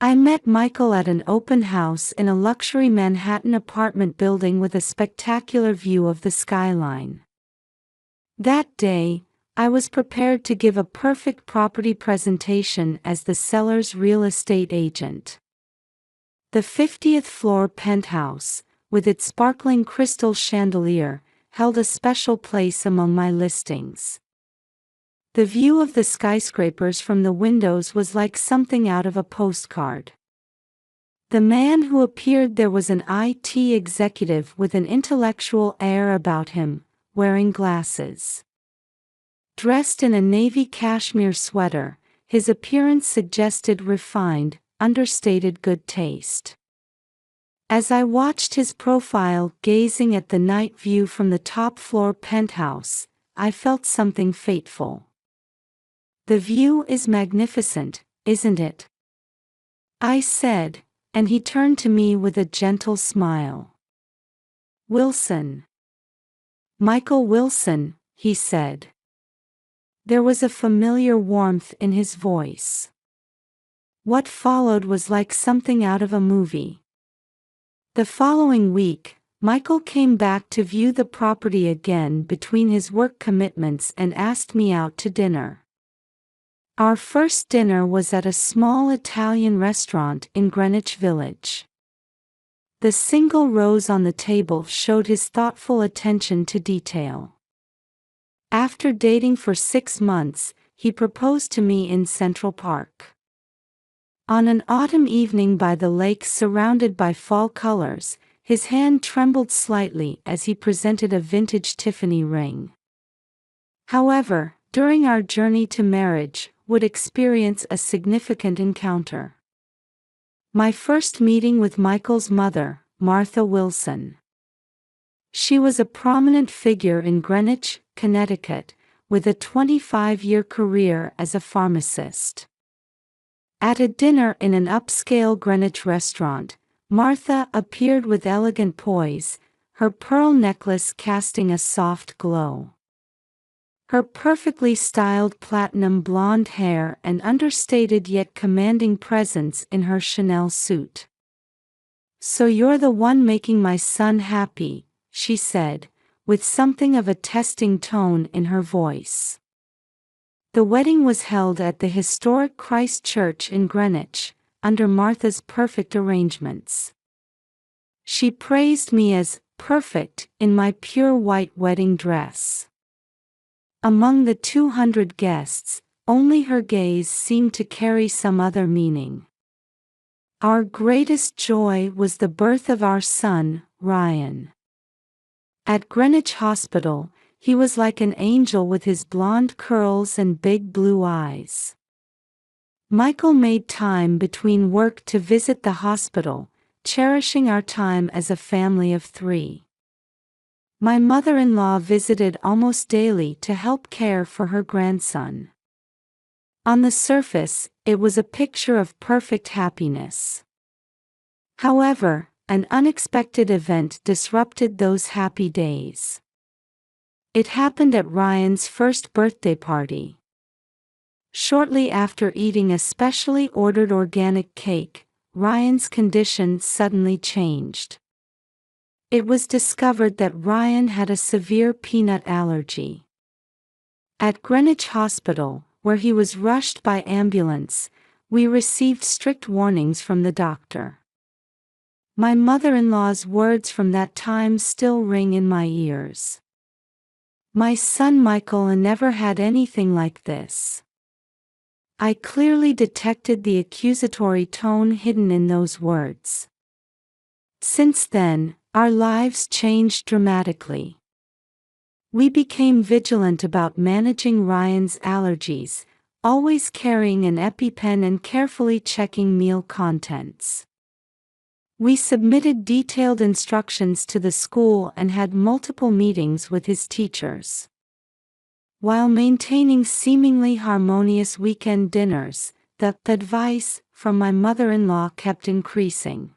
I met Michael at an open house in a luxury Manhattan apartment building with a spectacular view of the skyline. That day, I was prepared to give a perfect property presentation as the seller's real estate agent. The 50th floor penthouse, with its sparkling crystal chandelier, held a special place among my listings. The view of the skyscrapers from the windows was like something out of a postcard. The man who appeared there was an IT executive with an intellectual air about him, wearing glasses. Dressed in a navy cashmere sweater, his appearance suggested refined, understated good taste. As I watched his profile gazing at the night view from the top floor penthouse, I felt something fateful. "The view is magnificent, isn't it?" I said, and he turned to me with a gentle smile. "Wilson." "Michael Wilson," he said. There was a familiar warmth in his voice. What followed was like something out of a movie. The following week, Michael came back to view the property again between his work commitments and asked me out to dinner. Our first dinner was at a small Italian restaurant in Greenwich Village. The single rose on the table showed his thoughtful attention to detail. After dating for 6 months, he proposed to me in Central Park. On an autumn evening by the lake surrounded by fall colors, his hand trembled slightly as he presented a vintage Tiffany ring. However, during our journey to marriage, would experience a significant encounter. My first meeting with Michael's mother, Martha Wilson. She was a prominent figure in Greenwich, Connecticut, with a 25-year career as a pharmacist. At a dinner in an upscale Greenwich restaurant, Martha appeared with elegant poise, her pearl necklace casting a soft glow. Her perfectly styled platinum blonde hair and understated yet commanding presence in her Chanel suit. "So you're the one making my son happy," she said, with something of a testing tone in her voice. The wedding was held at the historic Christ Church in Greenwich, under Martha's perfect arrangements. She praised me as perfect in my pure white wedding dress. Among the 200 guests, only her gaze seemed to carry some other meaning. Our greatest joy was the birth of our son, Ryan. At Greenwich Hospital, he was like an angel with his blonde curls and big blue eyes. Michael made time between work to visit the hospital, cherishing our time as a family of 3. My mother-in-law visited almost daily to help care for her grandson. On the surface, it was a picture of perfect happiness. However, an unexpected event disrupted those happy days. It happened at Ryan's first birthday party. Shortly after eating a specially ordered organic cake, Ryan's condition suddenly changed. It was discovered that Ryan had a severe peanut allergy. At Greenwich Hospital, where he was rushed by ambulance, we received strict warnings from the doctor. My mother-in-law's words from that time still ring in my ears. "My son Michael never had anything like this." I clearly detected the accusatory tone hidden in those words. Since then, our lives changed dramatically. We became vigilant about managing Ryan's allergies, always carrying an EpiPen and carefully checking meal contents. We submitted detailed instructions to the school and had multiple meetings with his teachers. While maintaining seemingly harmonious weekend dinners, the advice from my mother-in-law kept increasing.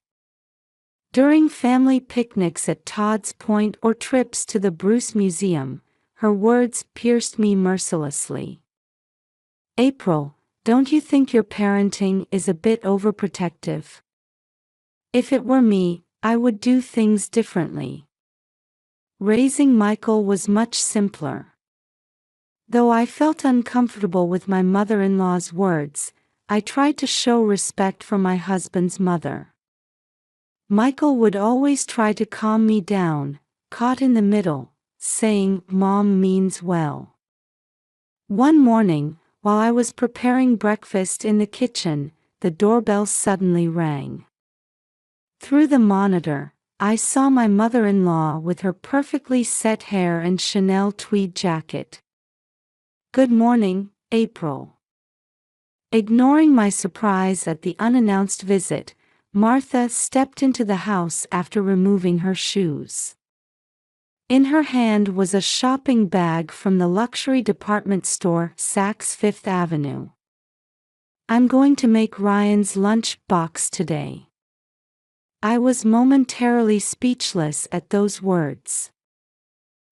During family picnics at Todd's Point or trips to the Bruce Museum, her words pierced me mercilessly. "April, Don't you think your parenting is a bit overprotective? If it were me, I would do things differently. Raising Michael was much simpler. Though I felt uncomfortable with my mother-in-law's words, I tried to show respect for my husband's mother. Michael would always try to calm me down, caught in the middle, saying, "Mom means well." One morning, while I was preparing breakfast in the kitchen, the doorbell suddenly rang. Through the monitor, I saw my mother-in-law with her perfectly set hair and Chanel tweed jacket. "Good morning, April." Ignoring my surprise at the unannounced visit, Martha stepped into the house after removing her shoes. In her hand was a shopping bag from the luxury department store Saks Fifth Avenue. "I'm going to make Ryan's lunch box today." I was momentarily speechless at those words.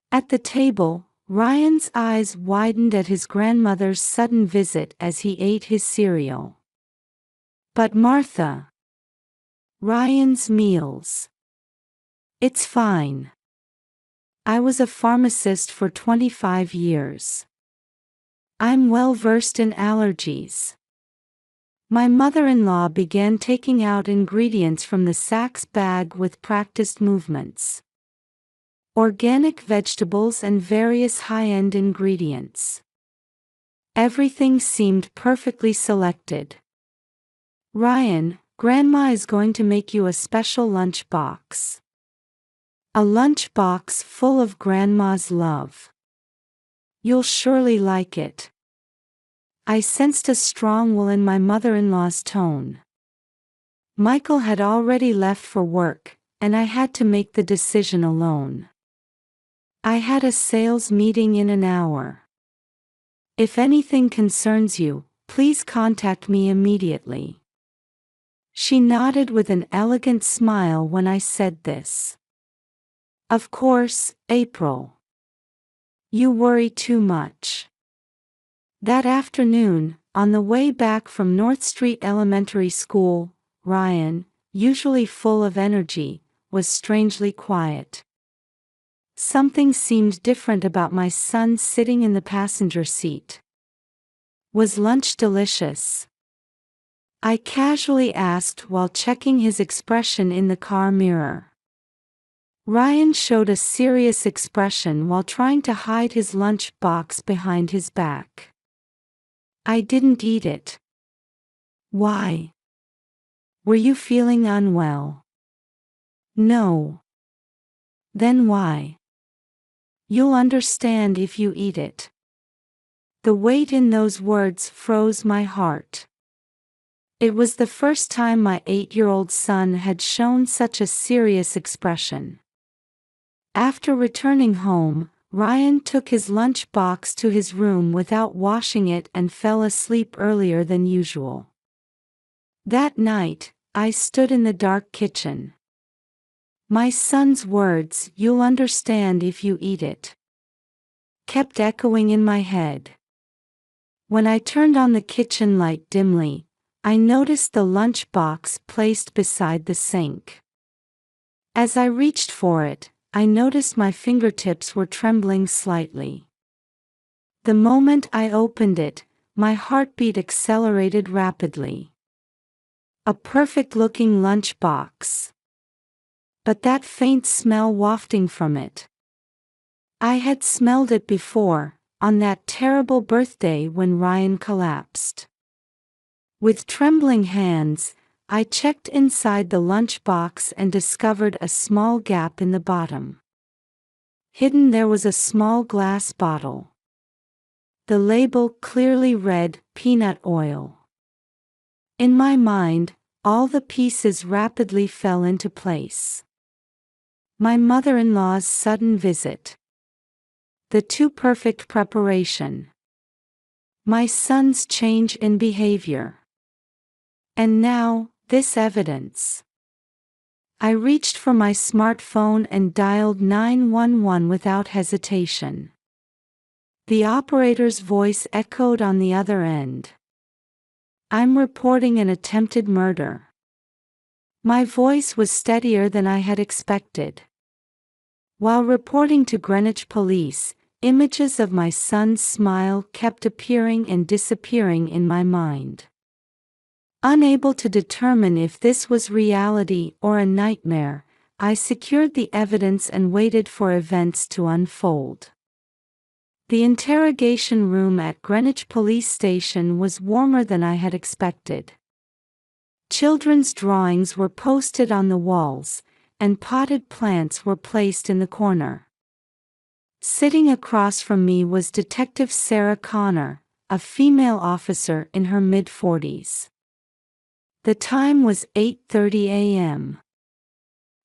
At the table, Ryan's eyes widened at his grandmother's sudden visit as he ate his cereal. "But Martha, Ryan's meals." "It's fine. I was a pharmacist for 25 years. I'm well versed in allergies." My mother-in-law began taking out ingredients from the Saks bag with practiced movements. Organic vegetables and various high-end ingredients. Everything seemed perfectly selected. "Ryan, Grandma is going to make you a special lunch box. A lunch box full of Grandma's love. You'll surely like it." I sensed a strong will in my mother-in-law's tone. Michael had already left for work, and I had to make the decision alone. "I had a sales meeting in an hour. If anything concerns you, please contact me immediately." She nodded with an elegant smile when I said this. "Of course, April. You worry too much." That afternoon, on the way back from North Street Elementary School, Ryan, usually full of energy, was strangely quiet. Something seemed different about my son sitting in the passenger seat. "Was lunch delicious?" I casually asked while checking his expression in the car mirror. Ryan showed a serious expression while trying to hide his lunch box behind his back. "I didn't eat it." "Why? Were you feeling unwell?" "No." "Then why?" "You'll understand if you eat it." The weight in those words froze my heart. It was the first time my 8-year-old son had shown such a serious expression. After returning home, Ryan took his lunch box to his room without washing it and fell asleep earlier than usual. That night, I stood in the dark kitchen. My son's words, "You'll understand if you eat it," kept echoing in my head. When I turned on the kitchen light dimly, I noticed the lunch box placed beside the sink. As I reached for it, I noticed my fingertips were trembling slightly. The moment I opened it, my heartbeat accelerated rapidly. A perfect-looking lunch box. But that faint smell wafting from it. I had smelled it before, on that terrible birthday when Ryan collapsed. With trembling hands, I checked inside the lunch box and discovered a small gap in the bottom. Hidden there was a small glass bottle. The label clearly read, "peanut oil." In my mind, all the pieces rapidly fell into place. My mother-in-law's sudden visit. The too-perfect preparation. My son's change in behavior. And now, this evidence. I reached for my smartphone and dialed 911 without hesitation. The operator's voice echoed on the other end. I'm reporting an attempted murder. My voice was steadier than I had expected. While reporting to Greenwich Police, images of my son's smile kept appearing and disappearing in my mind. Unable to determine if this was reality or a nightmare, I secured the evidence and waited for events to unfold. The interrogation room at Greenwich Police Station was warmer than I had expected. Children's drawings were posted on the walls, and potted plants were placed in the corner. Sitting across from me was Detective Sarah Connor, a female officer in her mid-40s. The time was 8:30 a.m.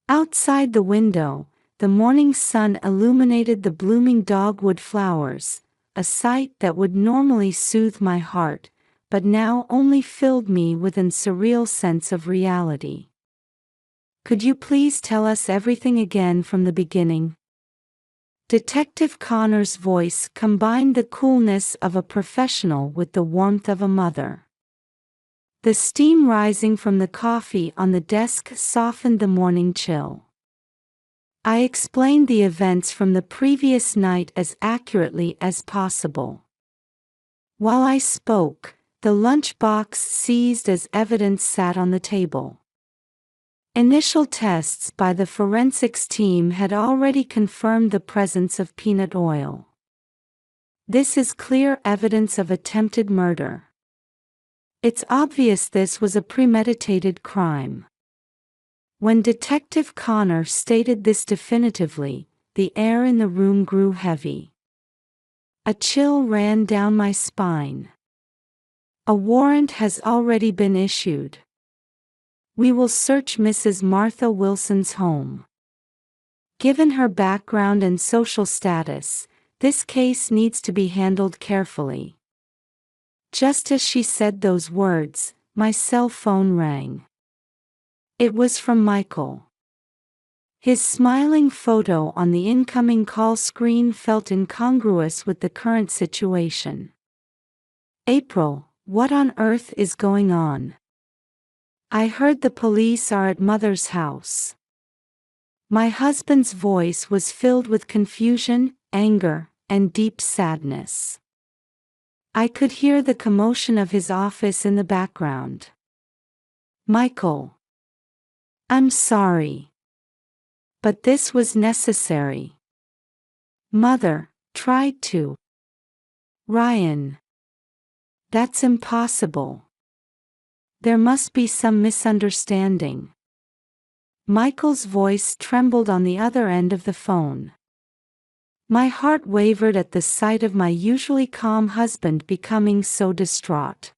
Outside the window, the morning sun illuminated the blooming dogwood flowers, a sight that would normally soothe my heart, but now only filled me with an surreal sense of reality. Could you please tell us everything again from the beginning? Detective Connor's voice combined the coolness of a professional with the warmth of a mother. The steam rising from the coffee on the desk softened the morning chill. I explained the events from the previous night as accurately as possible. While I spoke, the lunchbox seized as evidence sat on the table. Initial tests by the forensics team had already confirmed the presence of peanut oil. This is clear evidence of attempted murder. It's obvious this was a premeditated crime. When Detective Connor stated this definitively, the air in the room grew heavy. A chill ran down my spine. A warrant has already been issued. We will search Mrs. Martha Wilson's home. Given her background and social status, this case needs to be handled carefully. Just as she said those words, my cell phone rang. It was from Michael. His smiling photo on the incoming call screen felt incongruous with the current situation. April, what on earth is going on? I heard the police are at Mother's house. My husband's voice was filled with confusion, anger, and deep sadness. I could hear the commotion of his office in the background. Michael. I'm sorry. But this was necessary. Mother tried to. Ryan. That's impossible. There must be some misunderstanding. Michael's voice trembled on the other end of the phone. My heart wavered at the sight of my usually calm husband becoming so distraught.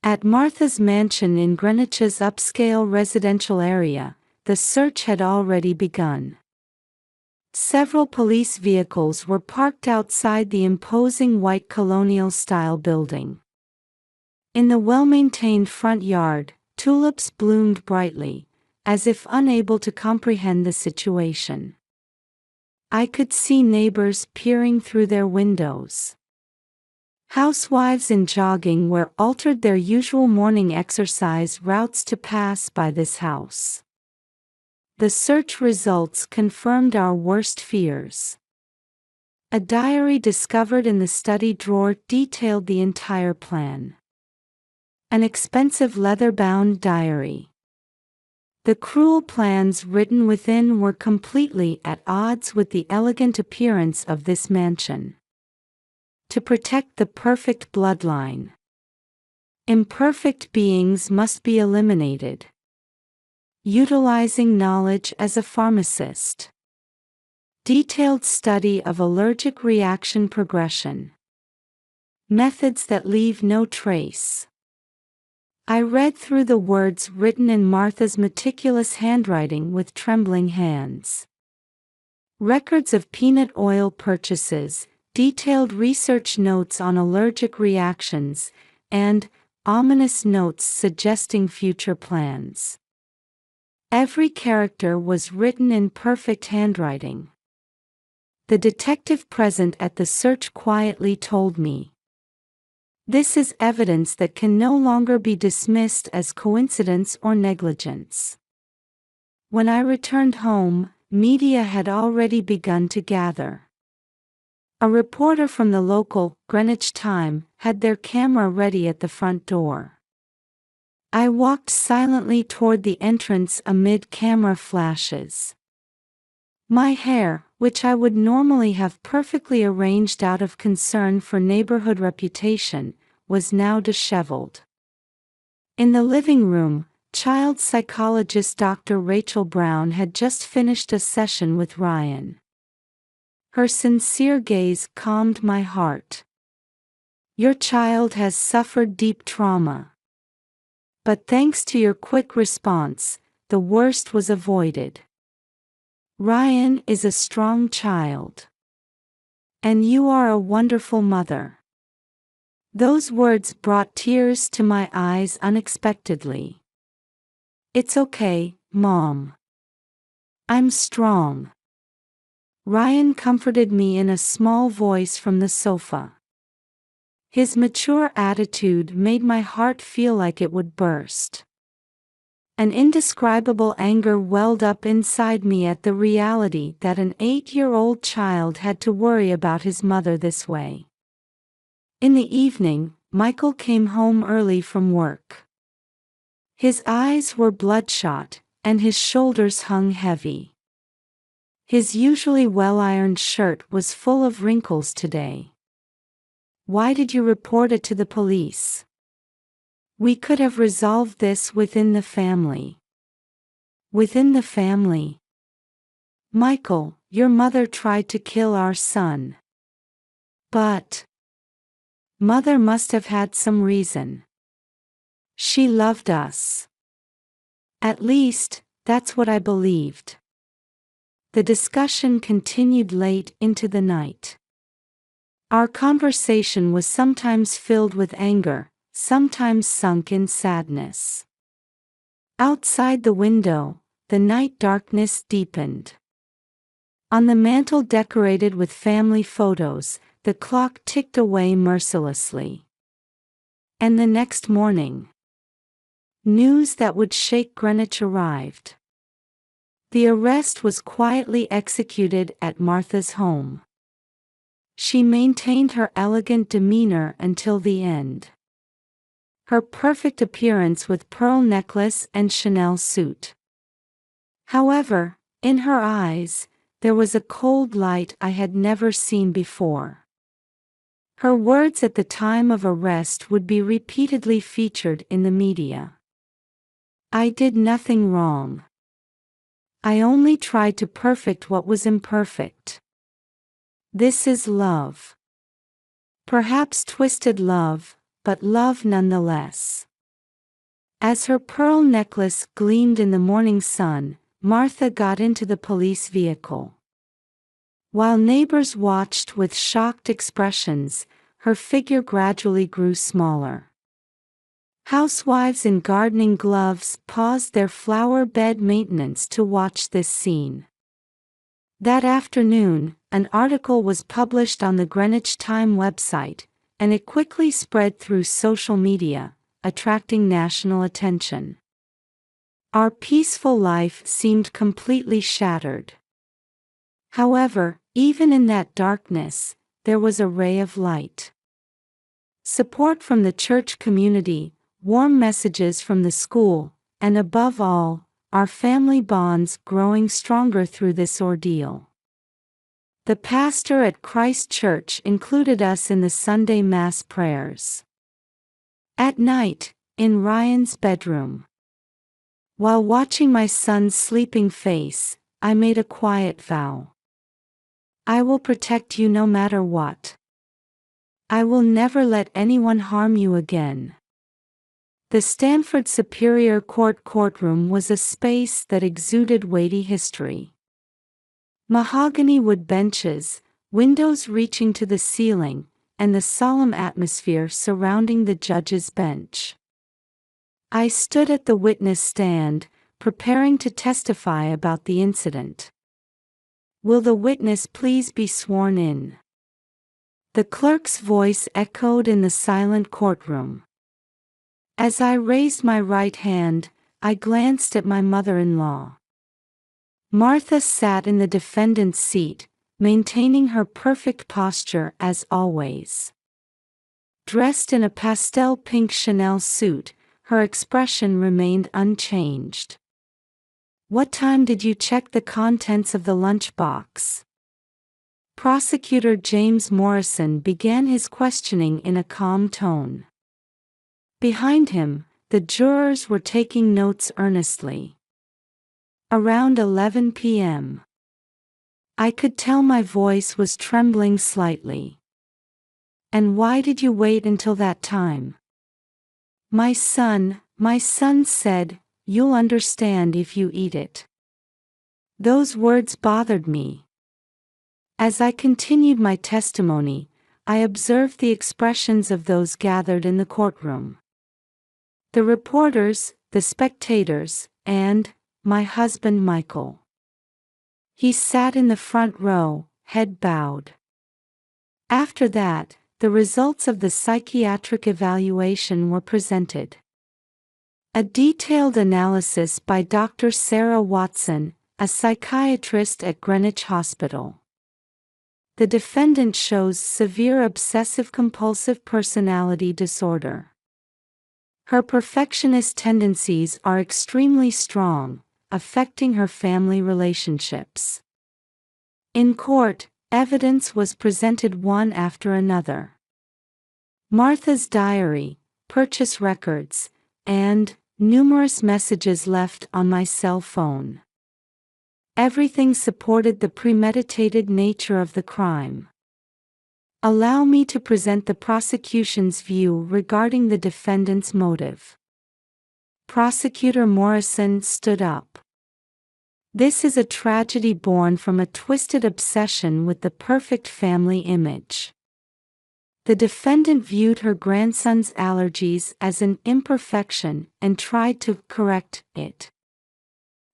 At Martha's mansion in Greenwich's upscale residential area, the search had already begun. Several police vehicles were parked outside the imposing white colonial-style building. In the well-maintained front yard, tulips bloomed brightly, as if unable to comprehend the situation. I could see neighbors peering through their windows. Housewives in jogging wear altered their usual morning exercise routes to pass by this house. The search results confirmed our worst fears. A diary discovered in the study drawer detailed the entire plan. An expensive leather-bound diary. The cruel plans written within were completely at odds with the elegant appearance of this mansion. To protect the perfect bloodline, imperfect beings must be eliminated. Utilizing knowledge as a pharmacist. Detailed study of allergic reaction progression. Methods that leave no trace. I read through the words written in Martha's meticulous handwriting with trembling hands. Records of peanut oil purchases, detailed research notes on allergic reactions, and ominous notes suggesting future plans. Every character was written in perfect handwriting. The detective present at the search quietly told me, This is evidence that can no longer be dismissed as coincidence or negligence. When I returned home, media had already begun to gather. A reporter from the local Greenwich Time had their camera ready at the front door. I walked silently toward the entrance amid camera flashes. My hair, which I would normally have perfectly arranged out of concern for neighborhood reputation, was now disheveled. In the living room, child psychologist Dr. Rachel Brown had just finished a session with Ryan. Her sincere gaze calmed my heart. "Your child has suffered deep trauma. But thanks to your quick response, the worst was avoided. Ryan is a strong child. And you are a wonderful mother." Those words brought tears to my eyes unexpectedly. "It's okay, Mom. I'm strong." Ryan comforted me in a small voice from the sofa. His mature attitude made my heart feel like it would burst. An indescribable anger welled up inside me at the reality that an 8-year-old child had to worry about his mother this way. In the evening, Michael came home early from work. His eyes were bloodshot, and his shoulders hung heavy. His usually well-ironed shirt was full of wrinkles today. "Why did you report it to the police? We could have resolved this within the family." "Within the family? Michael, your mother tried to kill our son." "But Mother must have had some reason. She loved us. At least, that's what I believed." The discussion continued late into the night. Our conversation was sometimes filled with anger, sometimes sunk in sadness. Outside the window, the night darkness deepened. On the mantel decorated with family photos, the clock ticked away mercilessly. And the next morning, news that would shake Greenwich arrived. The arrest was quietly executed at Martha's home. She maintained her elegant demeanor until the end. Her perfect appearance with pearl necklace and Chanel suit. However, in her eyes, there was a cold light I had never seen before. Her words at the time of arrest would be repeatedly featured in the media. "I did nothing wrong. I only tried to perfect what was imperfect. This is love. Perhaps twisted love, but love nonetheless." As her pearl necklace gleamed in the morning sun, Martha got into the police vehicle. While neighbors watched with shocked expressions, her figure gradually grew smaller. Housewives in gardening gloves paused their flower bed maintenance to watch this scene. That afternoon, an article was published on the Greenwich Time website, and it quickly spread through social media, attracting national attention. Our peaceful life seemed completely shattered. However, even in that darkness, there was a ray of light. Support from the church community, warm messages from the school, and above all, our family bonds growing stronger through this ordeal. The pastor at Christ Church included us in the Sunday Mass prayers. At night, in Ryan's bedroom, while watching my son's sleeping face, I made a quiet vow. "I will protect you no matter what. I will never let anyone harm you again." The Stanford Superior Court courtroom was a space that exuded weighty history. Mahogany wood benches, windows reaching to the ceiling, and the solemn atmosphere surrounding the judge's bench. I stood at the witness stand, preparing to testify about the incident. "Will the witness please be sworn in?" The clerk's voice echoed in the silent courtroom. As I raised my right hand, I glanced at my mother-in-law. Martha sat in the defendant's seat, maintaining her perfect posture as always. Dressed in a pastel pink Chanel suit, her expression remained unchanged. "What time did you check the contents of the lunchbox?" Prosecutor James Morrison began his questioning in a calm tone. Behind him, the jurors were taking notes earnestly. Around 11 p.m. I could tell my voice was trembling slightly. "And why did you wait until that time?" My son said, "You'll understand if you eat it." Those words bothered me. As I continued my testimony, I observed the expressions of those gathered in the courtroom. The reporters, the spectators, and my husband Michael. He sat in the front row, head bowed. After that, the results of the psychiatric evaluation were presented. A detailed analysis by Dr. Sarah Watson, a psychiatrist at Greenwich Hospital. The defendant shows severe obsessive-compulsive personality disorder. Her perfectionist tendencies are extremely strong, affecting her family relationships. In court, evidence was presented one after another. Martha's diary, purchase records, and numerous messages left on my cell phone. Everything supported the premeditated nature of the crime. Allow me to present the prosecution's view regarding the defendant's motive. Prosecutor Morrison stood up. This is a tragedy born from a twisted obsession with the perfect family image. The defendant viewed her grandson's allergies as an imperfection and tried to correct it.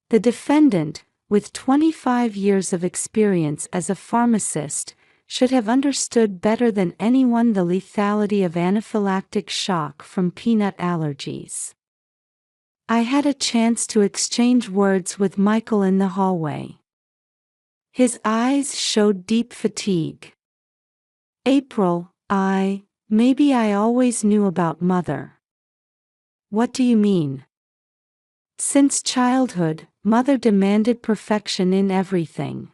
The defendant, with 25 years of experience as a pharmacist, should have understood better than anyone the lethality of anaphylactic shock from peanut allergies. I had a chance to exchange words with Michael in the hallway. His eyes showed deep fatigue. "April, maybe I always knew about Mother." "What do you mean?" "Since childhood, Mother demanded perfection in everything.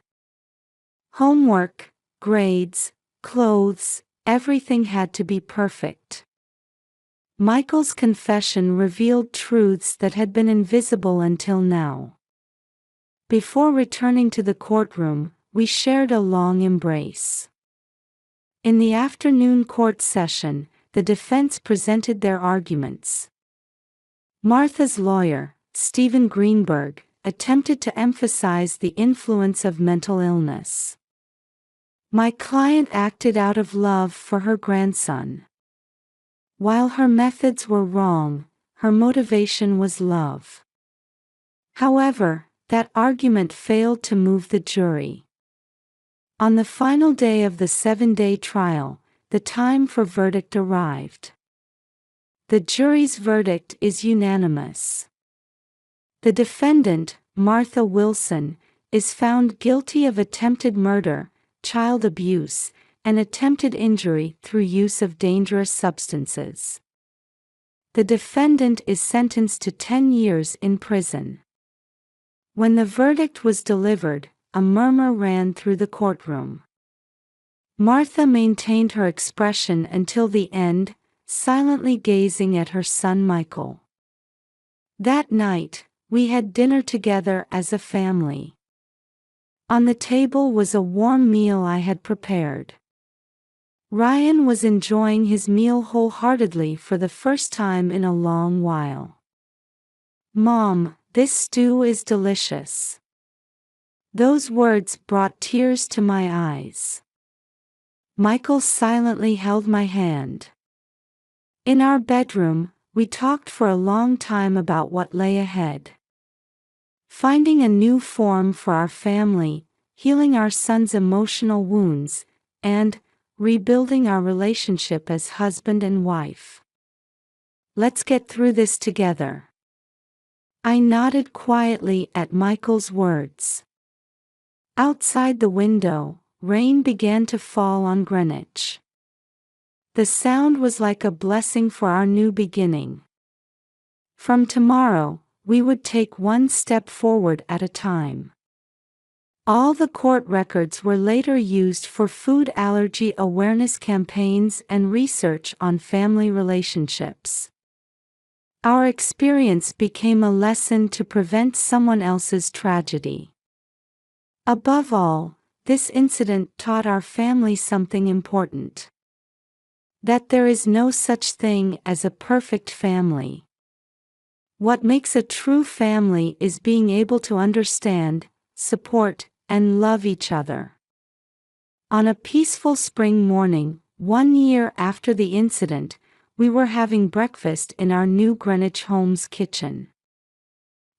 Homework, grades, clothes, everything had to be perfect." Michael's confession revealed truths that had been invisible until now. Before returning to the courtroom, we shared a long embrace. In the afternoon court session, the defense presented their arguments. Martha's lawyer, Stephen Greenberg, attempted to emphasize the influence of mental illness. My client acted out of love for her grandson. While her methods were wrong, her motivation was love. However, that argument failed to move the jury. On the final day of the 7-day trial, the time for verdict arrived. The jury's verdict is unanimous. The defendant, Martha Wilson, is found guilty of attempted murder, child abuse, and attempted injury through use of dangerous substances. The defendant is sentenced to 10 years in prison. When the verdict was delivered, a murmur ran through the courtroom. Martha maintained her expression until the end, silently gazing at her son Michael. That night, we had dinner together as a family. On the table was a warm meal I had prepared. Ryan was enjoying his meal wholeheartedly for the first time in a long while. "Mom, this stew is delicious." Those words brought tears to my eyes. Michael silently held my hand. In our bedroom, we talked for a long time about what lay ahead. Finding a new form for our family, healing our son's emotional wounds, and rebuilding our relationship as husband and wife. Let's get through this together. I nodded quietly at Michael's words. Outside the window, rain began to fall on Greenwich. The sound was like a blessing for our new beginning. From tomorrow, we would take one step forward at a time. All the court records were later used for food allergy awareness campaigns and research on family relationships. Our experience became a lesson to prevent someone else's tragedy. Above all, this incident taught our family something important: that there is no such thing as a perfect family. What makes a true family is being able to understand, support, and love each other. On a peaceful spring morning, 1 year after the incident, we were having breakfast in our new Greenwich home's kitchen.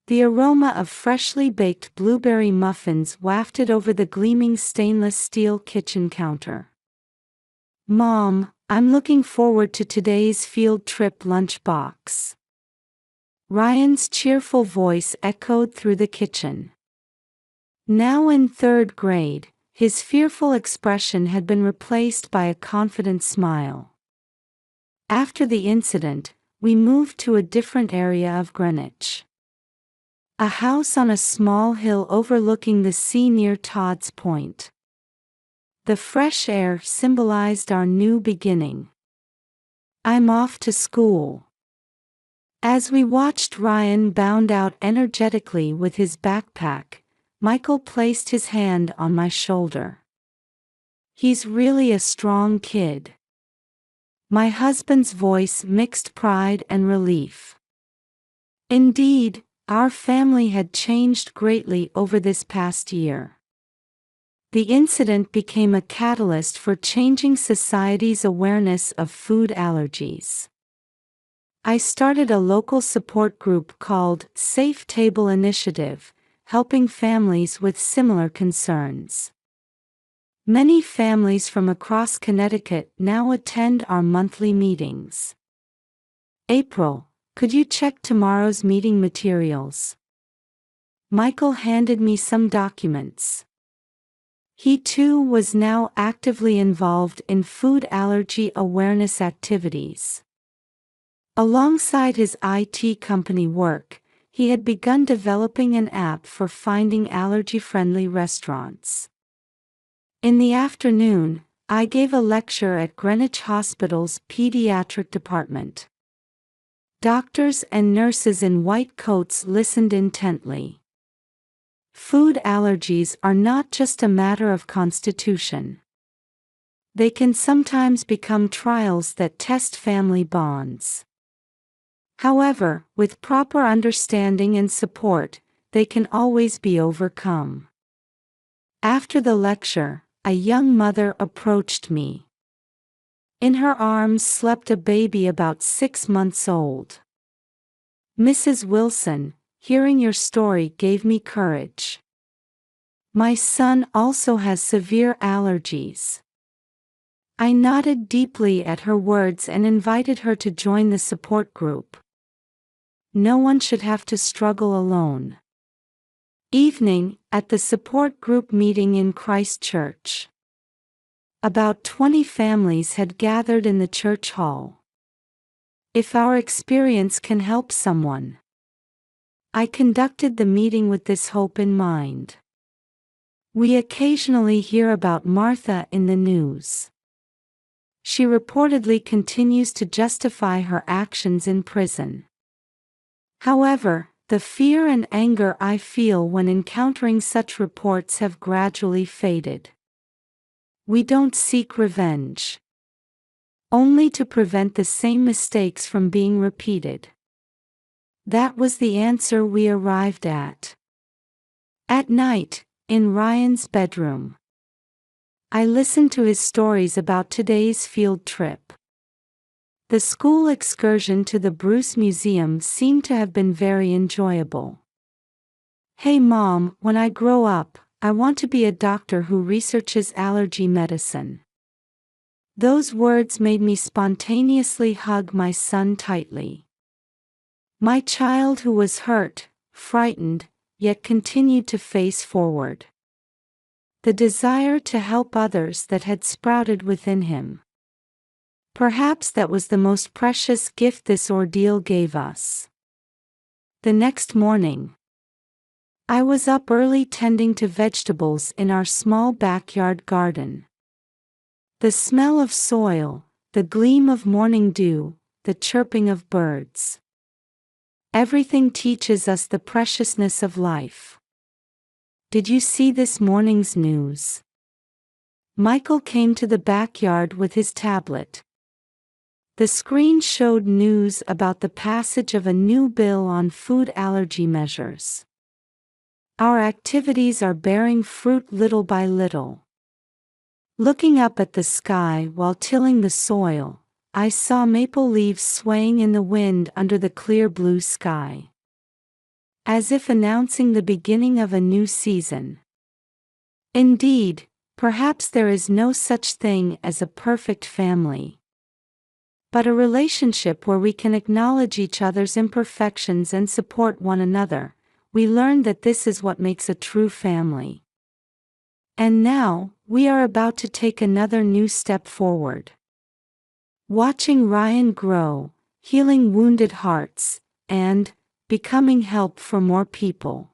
The aroma of freshly baked blueberry muffins wafted over the gleaming stainless steel kitchen counter. "Mom, I'm looking forward to today's field trip lunchbox." Ryan's cheerful voice echoed through the kitchen. Now in 3rd grade, his fearful expression had been replaced by a confident smile. After the incident, we moved to a different area of Greenwich. A house on a small hill overlooking the sea near Todd's Point. The fresh air symbolized our new beginning. "I'm off to school." As we watched Ryan bound out energetically with his backpack, Michael placed his hand on my shoulder. "He's really a strong kid." My husband's voice mixed pride and relief. Indeed, our family had changed greatly over this past year. The incident became a catalyst for changing society's awareness of food allergies. I started a local support group called Safe Table Initiative, helping families with similar concerns. Many families from across Connecticut now attend our monthly meetings. "April, could you check tomorrow's meeting materials?" Michael handed me some documents. He too was now actively involved in food allergy awareness activities. Alongside his IT company work, he had begun developing an app for finding allergy-friendly restaurants. In the afternoon, I gave a lecture at Greenwich Hospital's pediatric department. Doctors and nurses in white coats listened intently. Food allergies are not just a matter of constitution. They can sometimes become trials that test family bonds. However, with proper understanding and support, they can always be overcome. After the lecture, a young mother approached me. In her arms slept a baby about 6 months old. "Mrs. Wilson, hearing your story gave me courage. My son also has severe allergies." I nodded deeply at her words and invited her to join the support group. No one should have to struggle alone. Evening, at the support group meeting in Christchurch. About 20 families had gathered in the church hall. If our experience can help someone. I conducted the meeting with this hope in mind. We occasionally hear about Martha in the news. She reportedly continues to justify her actions in prison. However, the fear and anger I feel when encountering such reports have gradually faded. We don't seek revenge. Only to prevent the same mistakes from being repeated. That was the answer we arrived at. At night, in Ryan's bedroom, I listened to his stories about today's field trip. The school excursion to the Bruce Museum seemed to have been very enjoyable. "Hey Mom, when I grow up, I want to be a doctor who researches allergy medicine." Those words made me spontaneously hug my son tightly. My child who was hurt, frightened, yet continued to face forward. The desire to help others that had sprouted within him. Perhaps that was the most precious gift this ordeal gave us. The next morning, I was up early tending to vegetables in our small backyard garden. The smell of soil, the gleam of morning dew, the chirping of birds. Everything teaches us the preciousness of life. Did you see this morning's news? Michael came to the backyard with his tablet. The screen showed news about the passage of a new bill on food allergy measures. Our activities are bearing fruit little by little. Looking up at the sky while tilling the soil, I saw maple leaves swaying in the wind under the clear blue sky. As if announcing the beginning of a new season. Indeed, perhaps there is no such thing as a perfect family. But a relationship where we can acknowledge each other's imperfections and support one another. We learned that this is what makes a true family. And now, we are about to take another new step forward. Watching Ryan grow, healing wounded hearts, and becoming help for more people.